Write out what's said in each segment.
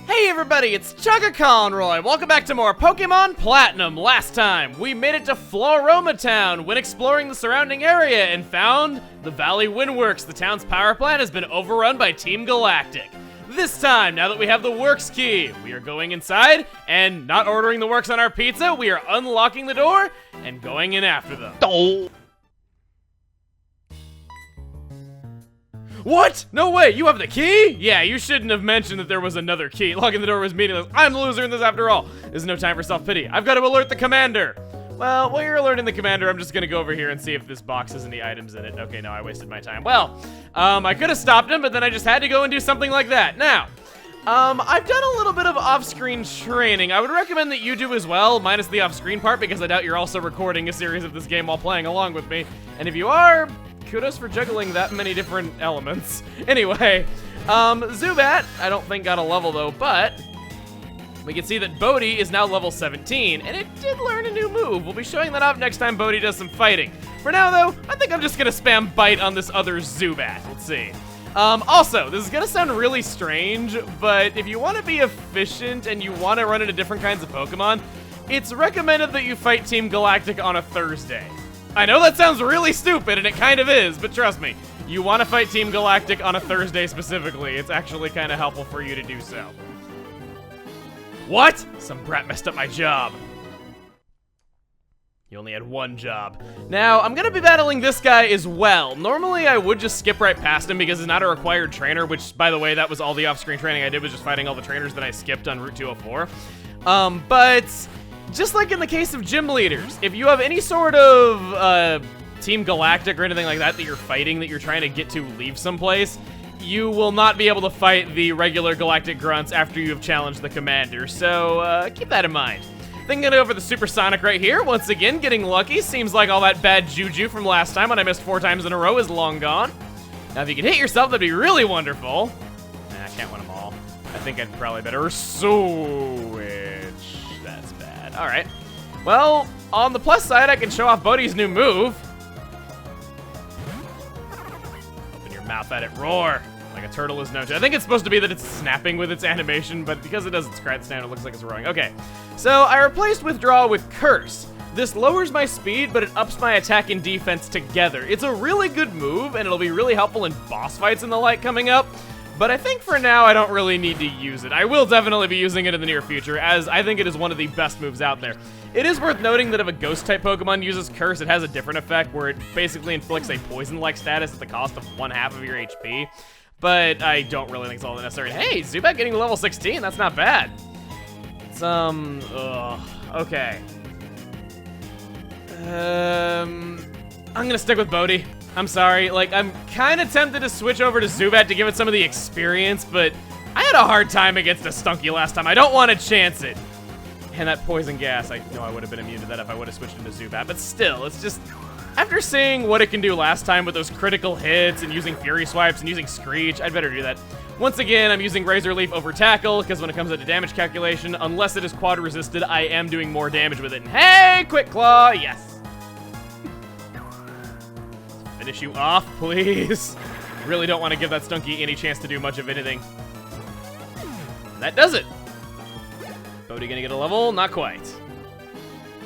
Hey everybody, it's Chugga Conroy. Welcome back to more Pokemon Platinum. Last time, we made it to Floroma Town when exploring the surrounding area and found the Valley Windworks. The town's power plant has been overrun by Team Galactic. This time, now that we have the Works key, we are going inside and not ordering the Works on our pizza. We are unlocking the door and going in after them. Oh. What? No way, you have the key? Yeah, you shouldn't have mentioned that there was another key. Locking the door was meaningless. I'm the loser in this after all. There's no time for self-pity. I've got to alert the commander. Well, while you're alerting the commander, I'm just gonna go over here and see if this box has any items in it. Okay, no, I wasted my time. Well, I could have stopped him, but then I just had to go and do something like that. Now, I've done a little bit of off-screen training. I would recommend that you do as well, minus the off-screen part, because I doubt you're also recording a series of this game while playing along with me. And if you are, kudos for juggling that many different elements. Anyway, Zubat, I don't think got a level though, but we can see that Bodhi is now level 17, and it did learn a new move. We'll be showing that off next time Bodhi does some fighting. For now though, I think I'm just gonna spam Bite on this other Zubat. Let's see. Also, this is gonna sound really strange, but if you wanna be efficient and you wanna run into different kinds of Pokemon, it's recommended that you fight Team Galactic on a Thursday. I know that sounds really stupid, and it kind of is, but trust me, you want to fight Team Galactic on a Thursday specifically. It's actually kind of helpful for you to do so. What? Some brat messed up my job. You only had one job. Now, I'm going to be battling this guy as well. Normally, I would just skip right past him because he's not a required trainer, which, by the way, that was all the off-screen training I did was just fighting all the trainers that I skipped on Route 204. But just like in the case of gym leaders, if you have any sort of Team Galactic or anything like that you're fighting, that you're trying to get to leave someplace, you will not be able to fight the regular Galactic Grunts after you have challenged the commander, so keep that in mind. Then gonna go for the Supersonic right here, once again getting lucky. Seems like all that bad juju from last time when I missed 4 times in a row is long gone. Now if you can hit yourself, that'd be really wonderful. Nah, I can't win them all. I think I'd probably better switch. That's bad. All right. Well, on the plus side, I can show off Bodhi's new move. Open your mouth at it, roar. Like a turtle is known to. I think it's supposed to be that it's snapping with its animation, but because it does its crat stand, it looks like it's roaring. Okay, so I replaced Withdraw with Curse. This lowers my speed, but it ups my attack and defense together. It's a really good move, and it'll be really helpful in boss fights and the like coming up. But I think for now, I don't really need to use it. I will definitely be using it in the near future, as I think it is one of the best moves out there. It is worth noting that if a Ghost-type Pokemon uses Curse, it has a different effect, where it basically inflicts a poison-like status at the cost of 1/2 of your HP. But I don't really think it's all that necessary. Hey, Zubat getting to level 16, that's not bad. It's, okay. I'm gonna stick with Bodhi. I'm sorry, like, I'm kind of tempted to switch over to Zubat to give it some of the experience, but I had a hard time against a Stunky last time. I don't want to chance it. And that poison gas, I know I would have been immune to that if I would have switched into Zubat, but still, it's just, after seeing what it can do last time with those critical hits and using Fury Swipes and using Screech, I'd better do that. Once again, I'm using Razor Leaf over Tackle, because when it comes to damage calculation, unless it is quad resisted, I am doing more damage with it. And hey, Quick Claw, yes! Finish you off, please. Really don't want to give that Stunky any chance to do much of anything. And that does it. Bodhi gonna get a level? Not quite.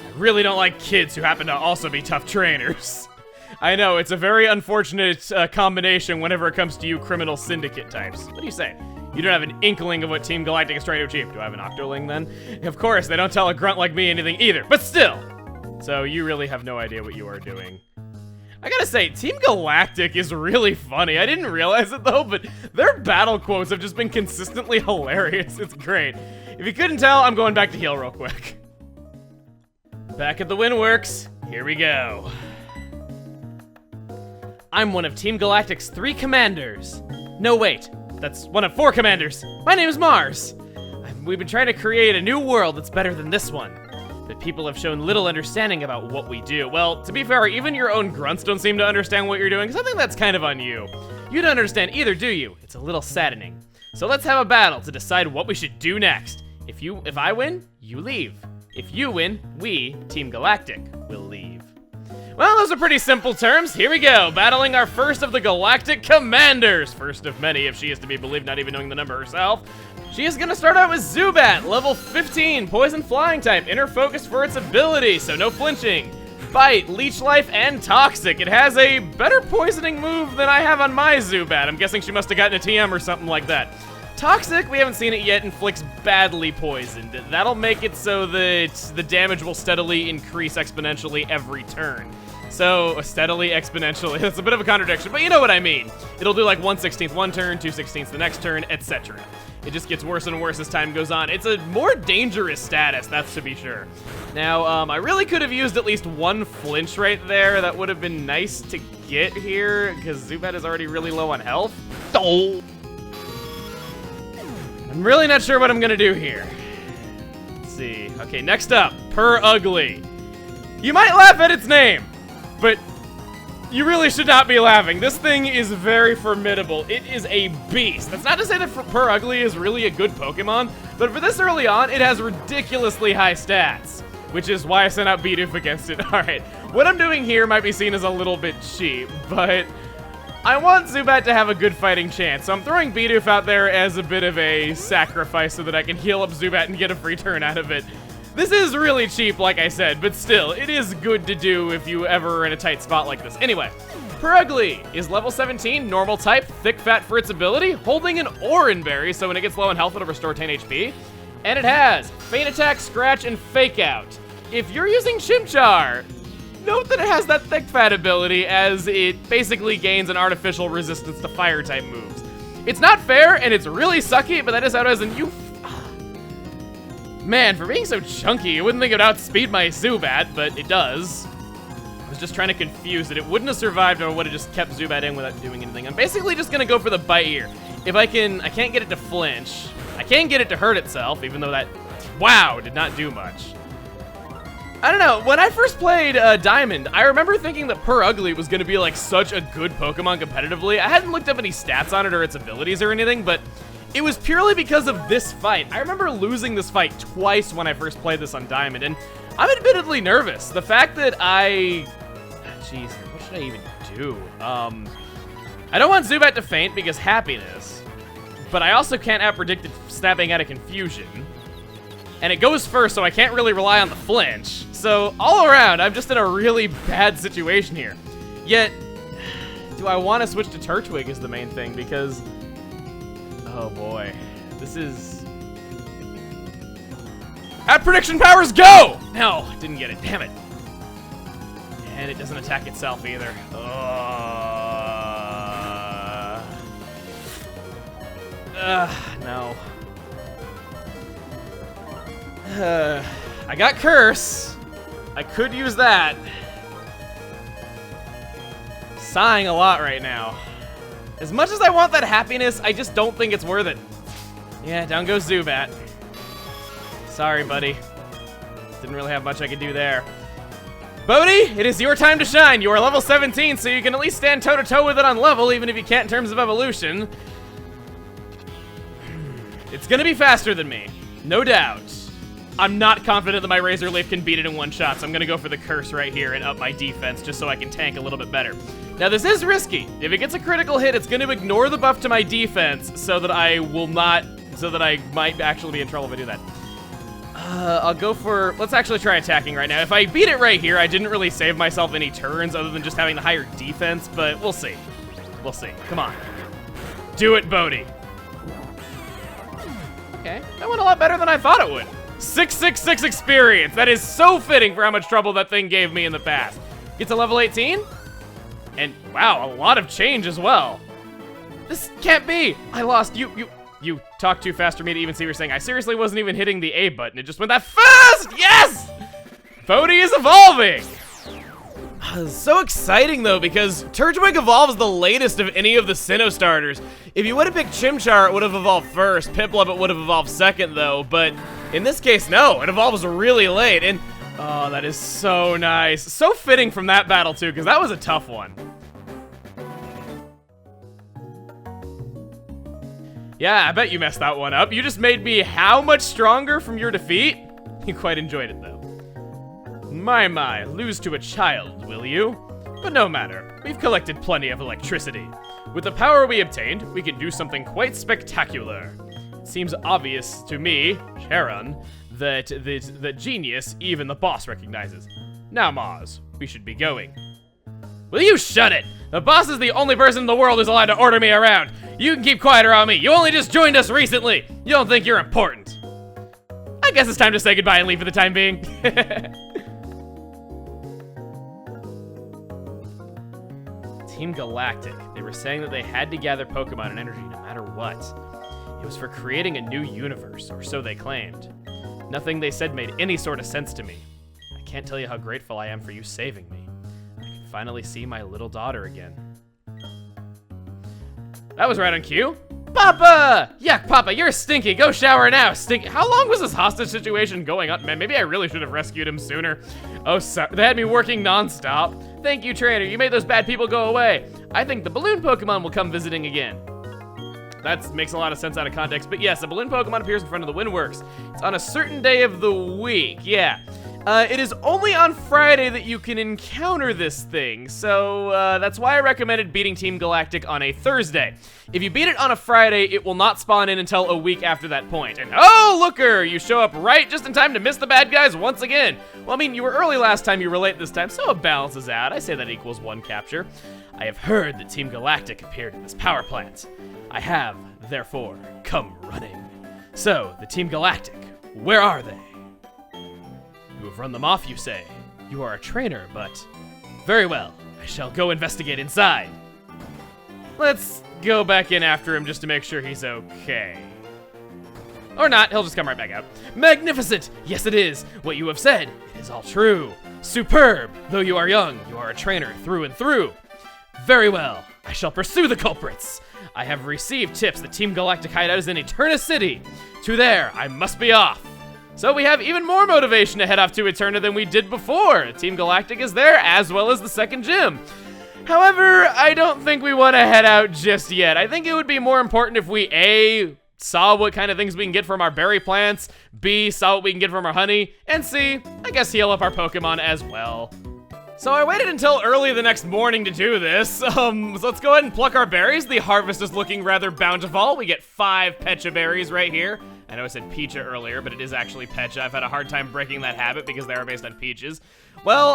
I really don't like kids who happen to also be tough trainers. I know, it's a very unfortunate combination whenever it comes to you criminal syndicate types. What do you say? You don't have an inkling of what Team Galactic is trying to achieve. Do I have an Octoling then? Of course, they don't tell a grunt like me anything either, but still. So you really have no idea what you are doing. I gotta say, Team Galactic is really funny. I didn't realize it though, but their battle quotes have just been consistently hilarious. It's great. If you couldn't tell, I'm going back to heal real quick. Back at the Windworks, here we go. I'm one of Team Galactic's 3 commanders. No, wait, that's one of 4 commanders. My name is Mars. We've been trying to create a new world that's better than this one. But people have shown little understanding about what we do. Well, to be fair, even your own grunts don't seem to understand what you're doing, so I think that's kind of on you. You don't understand either, do you? It's a little saddening. So let's have a battle to decide what we should do next. If I win, you leave. If you win, we, Team Galactic, will leave. Well, those are pretty simple terms. Here we go, battling our first of the Galactic Commanders. First of many, if she is to be believed, not even knowing the number herself. She is gonna start out with Zubat, level 15, poison flying type, inner focus for its ability, so no flinching. Bite, leech life, and toxic. It has a better poisoning move than I have on my Zubat. I'm guessing she must have gotten a TM or something like that. Toxic, we haven't seen it yet, inflicts badly poisoned. That'll make it so that the damage will steadily increase exponentially every turn. So, steadily, exponentially, that's a bit of a contradiction, but you know what I mean. It'll do like 1/16 one turn, 2/16 the next turn, etc. It just gets worse and worse as time goes on. It's a more dangerous status, that's to be sure. Now, I really could have used at least one flinch right there. That would have been nice to get here, because Zubat is already really low on health. Oh. I'm really not sure what I'm gonna do here. Let's see. Okay, next up, Ugly. You might laugh at its name, but you really should not be laughing. This thing is very formidable. It is a beast. That's not to say that Ugly is really a good Pokemon, but for this early on, it has ridiculously high stats, which is why I sent out Bidoof against it. All right, what I'm doing here might be seen as a little bit cheap, but I want Zubat to have a good fighting chance, so I'm throwing Bidoof out there as a bit of a sacrifice so that I can heal up Zubat and get a free turn out of it. This is really cheap, like I said, but still, it is good to do if you ever are in a tight spot like this. Anyway, Ugly is level 17, normal type, thick fat for its ability, holding an Oran Berry, so when it gets low on health, it'll restore 10 HP. And it has Feint Attack, Scratch, and Fake Out. If you're using Chimchar, note that it has that thick fat ability, as it basically gains an artificial resistance to fire type moves. It's not fair, and it's really sucky, but that is how it is, and you... Man, for being so chunky, you wouldn't think it would outspeed my Zubat, but it does. I was just trying to confuse it. It wouldn't have survived, or I would have just kept Zubat in without doing anything. I'm basically just gonna go for the bite here. If I can't get it to flinch. I can get it to hurt itself, even though that, wow, did not do much. I don't know, when I first played Diamond, I remember thinking that Ugly was gonna be like such a good Pokemon competitively. I hadn't looked up any stats on it or its abilities or anything, but it was purely because of this fight. I remember losing this fight twice when I first played this on Diamond, and I'm admittedly nervous. The fact that jeez, what should I even do? I don't want Zubat to faint because happiness, but I also can't outpredict it snapping out of confusion. And it goes first, so I can't really rely on the flinch. So, all around, I'm just in a really bad situation here. Yet, do I want to switch to Turtwig is the main thing, because... oh boy. This is... At prediction powers, go! No, didn't get it, damn it. And it doesn't attack itself either. No. I got Curse. I could use that. Sighing a lot right now. As much as I want that happiness, I just don't think it's worth it. Yeah, down goes Zubat. Sorry, buddy. Didn't really have much I could do there. Bodhi, it is your time to shine. You are level 17, so you can at least stand toe-to-toe with it on level, even if you can't in terms of evolution. It's gonna be faster than me, no doubt. I'm not confident that my Razor Leaf can beat it in one shot, so I'm gonna go for the Curse right here and up my defense just so I can tank a little bit better. Now, this is risky. If it gets a critical hit, it's gonna ignore the buff to my defense so that I might actually be in trouble if I do that. I'll go for, let's actually try attacking right now. If I beat it right here, I didn't really save myself any turns other than just having the higher defense, but we'll see. We'll see. Come on. Do it, Bodhi. Okay, that went a lot better than I thought it would. 666 experience. That is so fitting for how much trouble that thing gave me in the past. Get to level 18. And wow, a lot of change as well. This can't be. I lost. You talked too fast for me to even see what you're saying. I seriously wasn't even hitting the A button. It just went that fast. Yes! Bodhi is evolving. So exciting though, because Turtwig evolves the latest of any of the Sinnoh starters. If you would have picked Chimchar, it would have evolved first. Piplup, it would have evolved second though, but in this case, no, it evolves really late, and oh, that is so nice. So fitting from that battle too, because that was a tough one. Yeah, I bet you messed that one up. You just made me how much stronger from your defeat? You quite enjoyed it though. My, lose to a child, will you? But no matter, we've collected plenty of electricity. With the power we obtained, we can do something quite spectacular. seems obvious to me, Charon, that the genius even the boss recognizes. Now, Maz, we should be going. Will you shut it? The boss is the only person in the world who's allowed to order me around. You can keep quiet around me. You only just joined us recently. You don't think you're important. I guess it's time to say goodbye and leave for the time being. Team Galactic. They were saying that they had to gather Pokemon and energy no matter what. It was for creating a new universe, or so they claimed. Nothing they said made any sort of sense to me. I can't tell you how grateful I am for you saving me. I can finally see my little daughter again. That was right on cue. Papa! Yuck, Papa, you're stinky. Go shower now. Stinky. How long was this hostage situation going on? Man, maybe I really should have rescued him sooner. Oh, sorry. They had me working nonstop. Thank you, trainer. You made those bad people go away. I think the balloon Pokemon will come visiting again. That makes a lot of sense out of context. But yes, a balloon Pokemon appears in front of the Windworks. It's on a certain day of the week. Yeah. It is only on Friday that you can encounter this thing, so that's why I recommended beating Team Galactic on a Thursday. If you beat it on a Friday, it will not spawn in until a week after that point. And oh, looker, you show up right just in time to miss the bad guys once again. Well, I mean, you were early last time, you were late this time, so it balances out. I say that equals 1 capture. I have heard that Team Galactic appeared in this power plant. I have, therefore, come running. So, the Team Galactic, where are they? You have run them off, you say. You are a trainer, but... Very well, I shall go investigate inside. Let's go back in after him just to make sure he's okay. Or not, he'll just come right back out. Magnificent! Yes, it is. What you have said, it is all true. Superb! Though you are young, you are a trainer through and through. Very well, I shall pursue the culprits. I have received tips that Team Galactic hideout is in Eterna City. To there, I must be off. So we have even more motivation to head off to Eterna than we did before. Team Galactic is there, as well as the second gym. However, I don't think we want to head out just yet. I think it would be more important if we, A, saw what kind of things we can get from our berry plants, B, saw what we can get from our honey, and C, I guess heal up our Pokemon as well. So I waited until early the next morning to do this. So let's go ahead and pluck our berries. The harvest is looking rather bountiful. We get 5 Pecha berries right here. I know I said Pecha earlier, but it is actually Pecha. I've had a hard time breaking that habit because they are based on peaches. Well,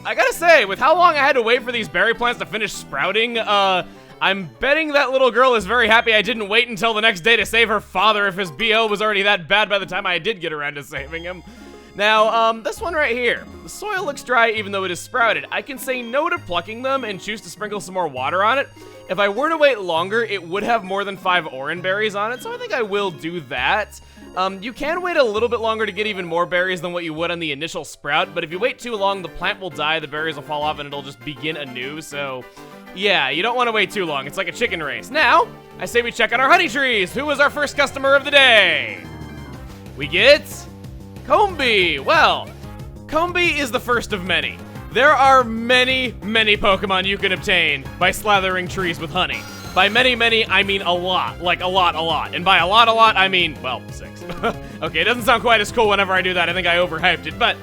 I gotta say, with how long I had to wait for these berry plants to finish sprouting, I'm betting that little girl is very happy I didn't wait until the next day to save her father if his BO was already that bad by the time I did get around to saving him. Now, this one right here. The soil looks dry even though it is sprouted. I can say no to plucking them and choose to sprinkle some more water on it. If I were to wait longer, it would have more than 5 orange berries on it, so I think I will do that. You can wait a little bit longer to get even more berries than what you would on the initial sprout, but if you wait too long, the plant will die, the berries will fall off, and it'll just begin anew, so... yeah, you don't want to wait too long. It's like a chicken race. Now, I say we check out our honey trees. Who was our first customer of the day? We get... Combee! Well, Combee is the first of many. There are many, many Pokemon you can obtain by slathering trees with honey. By many, many, I mean a lot. Like a lot, a lot. And by a lot, I mean, well, 6. Okay, it doesn't sound quite as cool whenever I do that. I think I overhyped it. But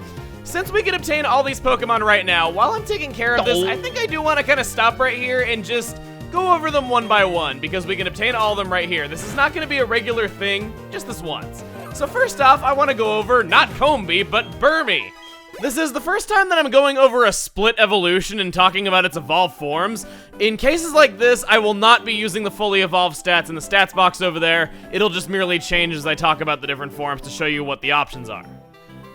since we can obtain all these Pokemon right now, while I'm taking care of this, I think I do want to kind of stop right here and just go over them one by one, because we can obtain all of them right here. This is not going to be a regular thing, just this once. So first off, I want to go over, not Combee, but Burmy. This is the first time that I'm going over a split evolution and talking about its evolved forms. In cases like this, I will not be using the fully evolved stats in the stats box over there. It'll just merely change as I talk about the different forms to show you what the options are.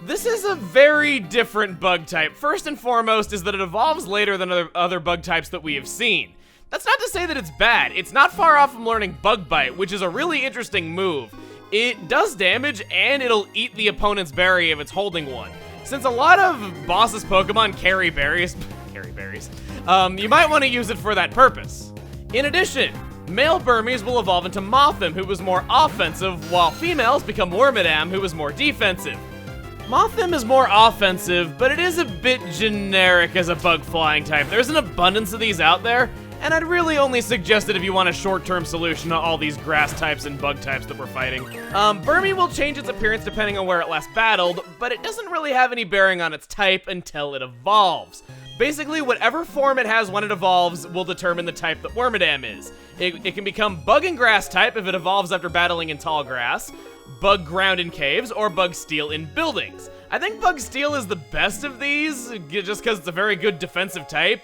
This is a very different bug type. First and foremost is that it evolves later than other bug types that we have seen. That's not to say that it's bad. It's not far off from learning Bug Bite, which is a really interesting move. It does damage, and it'll eat the opponent's berry if it's holding one. Since a lot of boss's Pokemon carry berries, you might want to use it for that purpose. In addition, male Burmies will evolve into Mothim, who was more offensive, while females become Wormadam, who is more defensive. Mothim is more offensive, but it is a bit generic as a bug flying type. There's an abundance of these out there, and I'd really only suggest it if you want a short-term solution to all these grass types and bug types that we're fighting. Burmy will change its appearance depending on where it last battled, but it doesn't really have any bearing on its type until it evolves. Basically, whatever form it has when it evolves will determine the type that Wormadam is. It can become Bug and Grass type if it evolves after battling in tall grass, Bug Ground in caves, or Bug Steel in buildings. I think Bug Steel is the best of these, just because it's a very good defensive type,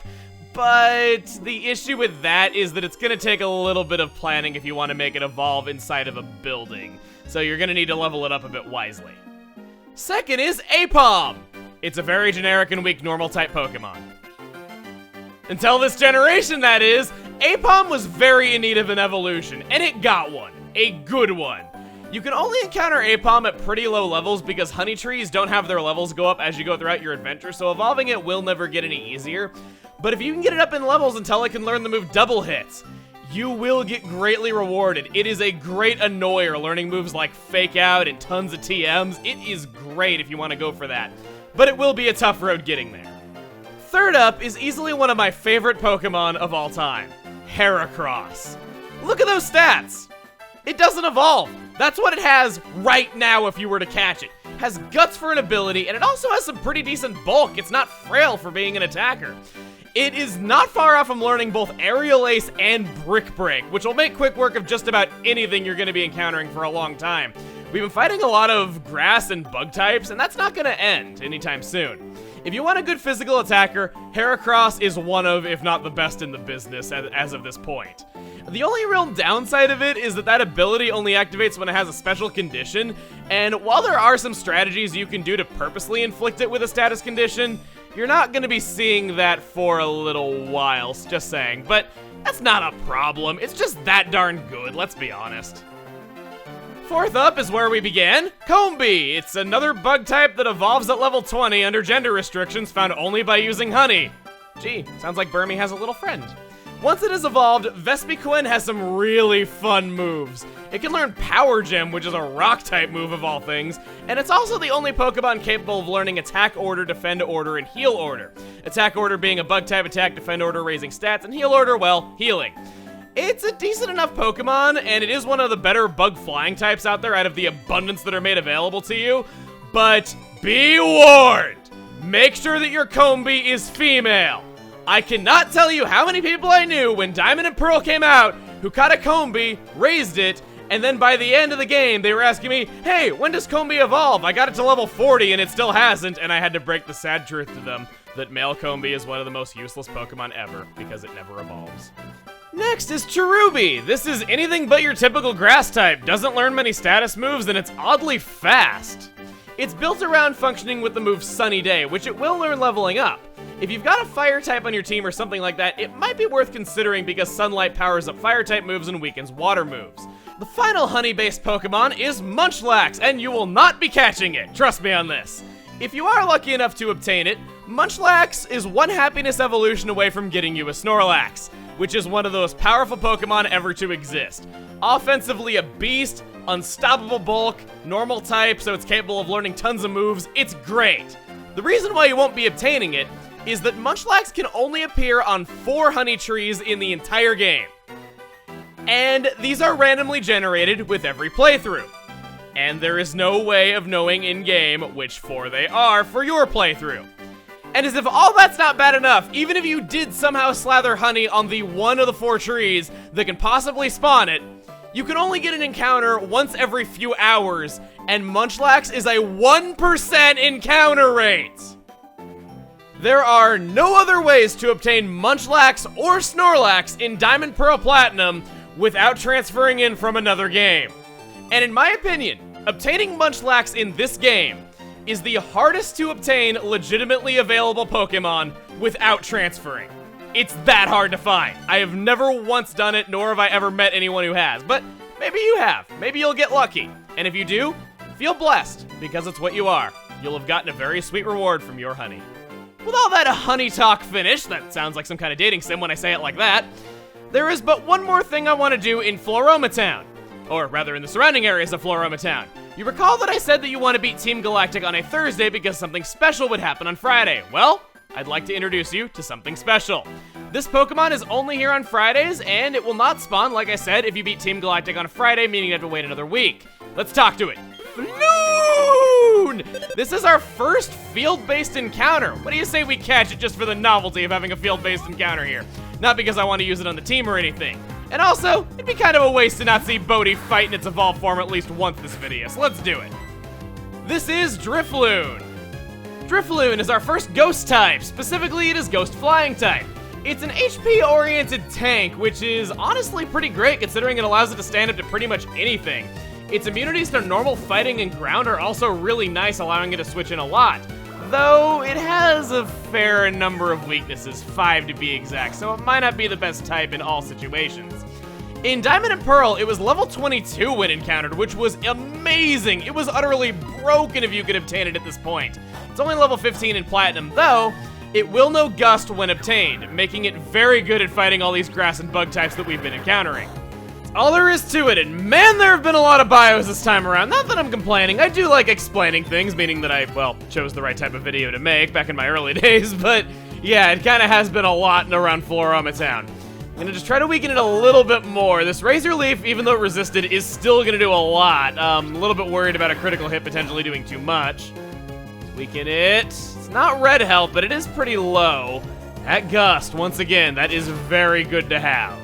but the issue with that is that it's going to take a little bit of planning if you want to make it evolve inside of a building, so you're going to need to level it up a bit wisely. Second is Aipom. It's a very generic and weak normal type Pokemon. Until this generation, that is, Aipom was very in need of an evolution, and it got one. A good one. You can only encounter Aipom at pretty low levels because honey trees don't have their levels go up as you go throughout your adventure, so evolving it will never get any easier. But if you can get it up in levels until it can learn the move Double Hits, you will get greatly rewarded. It is a great annoyer, learning moves like Fake Out and tons of TMs. It is great if you want to go for that, but it will be a tough road getting there. Third up is easily one of my favorite Pokemon of all time, Heracross. Look at those stats. It doesn't evolve. That's what it has right now if you were to catch it. Has guts for an ability, and it also has some pretty decent bulk. It's not frail for being an attacker. It is not far off from learning both Aerial Ace and Brick Break, which will make quick work of just about anything you're going to be encountering for a long time. We've been fighting a lot of grass and bug types, and that's not going to end anytime soon. If you want a good physical attacker, Heracross is one of, if not the best in the business as of this point. The only real downside of it is that ability only activates when it has a special condition, and while there are some strategies you can do to purposely inflict it with a status condition, you're not going to be seeing that for a little while, just saying. But that's not a problem, it's just that darn good, let's be honest. Fourth up is where we began, Combee. It's another bug type that evolves at level 20 under gender restrictions found only by using honey. Gee, sounds like Burmy has a little friend. Once it is evolved, Vespiquen has some really fun moves. It can learn Power Gem, which is a rock type move of all things, and it's also the only Pokemon capable of learning Attack Order, Defend Order, and Heal Order. Attack Order being a bug type attack, Defend Order raising stats, and Heal Order, well, healing. It's a decent enough Pokemon, and it is one of the better bug flying types out there out of the abundance that are made available to you, but be warned! Make sure that your Combee is female. I cannot tell you how many people I knew when Diamond and Pearl came out who caught a Combee, raised it, and then by the end of the game, they were asking me, hey, when does Combee evolve? I got it to level 40 and it still hasn't, and I had to break the sad truth to them that male Combee is one of the most useless Pokemon ever because it never evolves. Next is Cherubi. This is anything but your typical grass type, doesn't learn many status moves, and it's oddly fast. It's built around functioning with the move Sunny Day, which it will learn leveling up. If you've got a fire type on your team or something like that, it might be worth considering because Sunlight powers up fire type moves and weakens water moves. The final honey-based Pokemon is Munchlax, and you will not be catching it, trust me on this. If you are lucky enough to obtain it, Munchlax is one happiness evolution away from getting you a Snorlax, which is one of the most powerful Pokemon ever to exist. Offensively a beast, unstoppable bulk, normal type, so it's capable of learning tons of moves, it's great. The reason why you won't be obtaining it is that Munchlax can only appear on 4 honey trees in the entire game. And these are randomly generated with every playthrough. And there is no way of knowing in-game which 4 they are for your playthrough. And as if all that's not bad enough, even if you did somehow slather honey on the one of the 4 trees that can possibly spawn it, you can only get an encounter once every few hours, and Munchlax is a 1% encounter rate! There are no other ways to obtain Munchlax or Snorlax in Diamond Pearl Platinum without transferring in from another game. And in my opinion, obtaining Munchlax in this game is the hardest to obtain legitimately available Pokemon without transferring. It's that hard to find. I have never once done it, nor have I ever met anyone who has, but maybe you have. Maybe you'll get lucky. And if you do, feel blessed, because it's what you are. You'll have gotten a very sweet reward from your honey. With all that honey talk finished, that sounds like some kind of dating sim when I say it like that, there is but one more thing I want to do in Floroma Town. Or rather, in the surrounding areas of Floroma Town. You recall that I said that you want to beat Team Galactic on a Thursday because something special would happen on Friday. Well, I'd like to introduce you to something special. This Pokemon is only here on Fridays, and it will not spawn, like I said, if you beat Team Galactic on a Friday, meaning you have to wait another week. Let's talk to it. Floon! and this is our first field-based encounter. What do you say we catch it just for the novelty of having a field-based encounter here? Not because I want to use it on the team or anything. And also, it'd be kind of a waste to not see Bodhi fight in its evolved form at least once this video, so let's do it. This is Drifloon. Drifloon is our first ghost type. Specifically, it is ghost flying type. It's an HP-oriented tank, which is honestly pretty great considering it allows it to stand up to pretty much anything. Its immunities to normal fighting and ground are also really nice, allowing it to switch in a lot. Though, it has a fair number of weaknesses, 5 to be exact, so it might not be the best type in all situations. In Diamond and Pearl, it was level 22 when encountered, which was amazing. It was utterly broken if you could obtain it at this point. It's only level 15 in Platinum, though. It will know Gust when obtained, making it very good at fighting all these grass and bug types that we've been encountering. That's all there is to it, and man, there have been a lot of bios this time around. Not that I'm complaining, I do like explaining things, meaning that I, well, chose the right type of video to make back in my early days, but yeah, it kinda has been a lot around Floroma Town. I'm gonna just try to weaken it a little bit more. This Razor Leaf, even though it resisted, is still gonna do a lot. A little bit worried about a critical hit potentially doing too much. Let's weaken it. It's not red health, but it is pretty low. At Gust, once again, that is very good to have.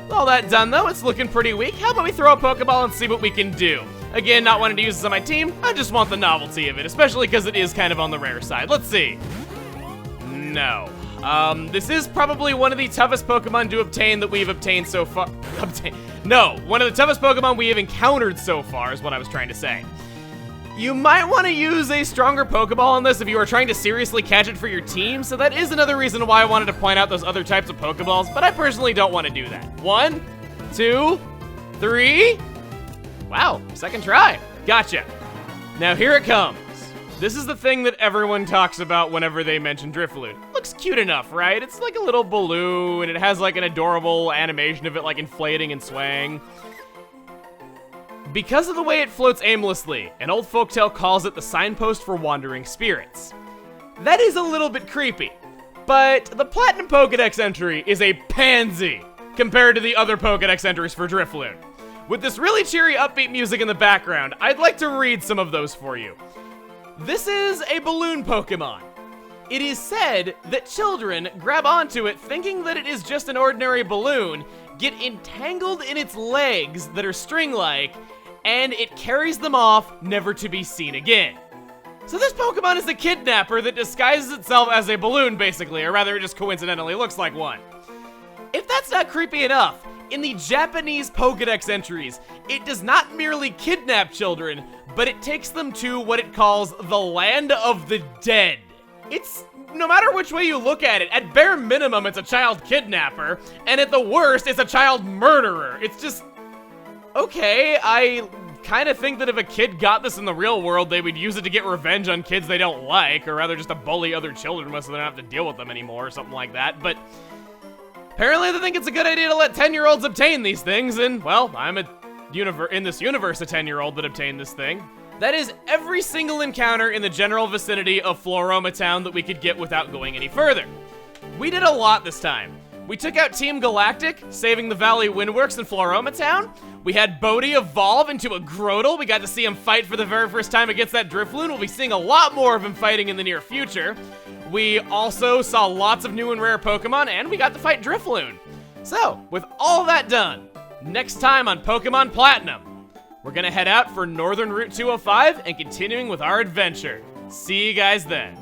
With all that done, though, it's looking pretty weak. How about we throw a Pokeball and see what we can do? Again, not wanting to use this on my team, I just want the novelty of it, especially because it is kind of on the rare side. Let's see. No. This is probably one of the toughest Pokemon to obtain that we've obtained so far. No, one of the toughest Pokemon we have encountered so far is what I was trying to say. You might want to use a stronger Pokeball on this if you are trying to seriously catch it for your team, so that is another reason why I wanted to point out those other types of Pokeballs, but I personally don't want to do that. 1, 2, 3. Wow, second try. Gotcha. Now here it comes. This is the thing that everyone talks about whenever they mention Drifloon. Looks cute enough, right? It's like a little balloon, and it has like an adorable animation of it like inflating and swaying. Because of the way it floats aimlessly, an old folktale calls it the signpost for wandering spirits. That is a little bit creepy, but the Platinum Pokedex entry is a pansy compared to the other Pokedex entries for Drifloon. With this really cheery upbeat music in the background, I'd like to read some of those for you. This is a balloon Pokemon. It is said that children grab onto it thinking that it is just an ordinary balloon, get entangled in its legs that are string-like, and it carries them off, never to be seen again. So this Pokemon is a kidnapper that disguises itself as a balloon, basically, or rather it just coincidentally looks like one. If that's not creepy enough, in the Japanese Pokedex entries, it does not merely kidnap children, but it takes them to what it calls the land of the dead. It's, no matter which way you look at it, at bare minimum it's a child kidnapper, and at the worst it's a child murderer. It's just, okay, I kind of think that if a kid got this in the real world, they would use it to get revenge on kids they don't like, or rather just to bully other children so they don't have to deal with them anymore or something like that, but apparently they think it's a good idea to let 10-year-olds obtain these things, and, well, I'm in this universe a 10-year-old that obtained this thing. That is every single encounter in the general vicinity of Floroma Town that we could get without going any further. We did a lot this time. We took out Team Galactic, saving the Valley Windworks in Floroma Town. We had Bodhi evolve into a Grotle. We got to see him fight for the very first time against that Drifloon. We'll be seeing a lot more of him fighting in the near future. We also saw lots of new and rare Pokemon, and we got to fight Drifloon. So, with all that done, next time on Pokemon Platinum, we're gonna head out for Northern Route 205 and continuing with our adventure. See you guys then.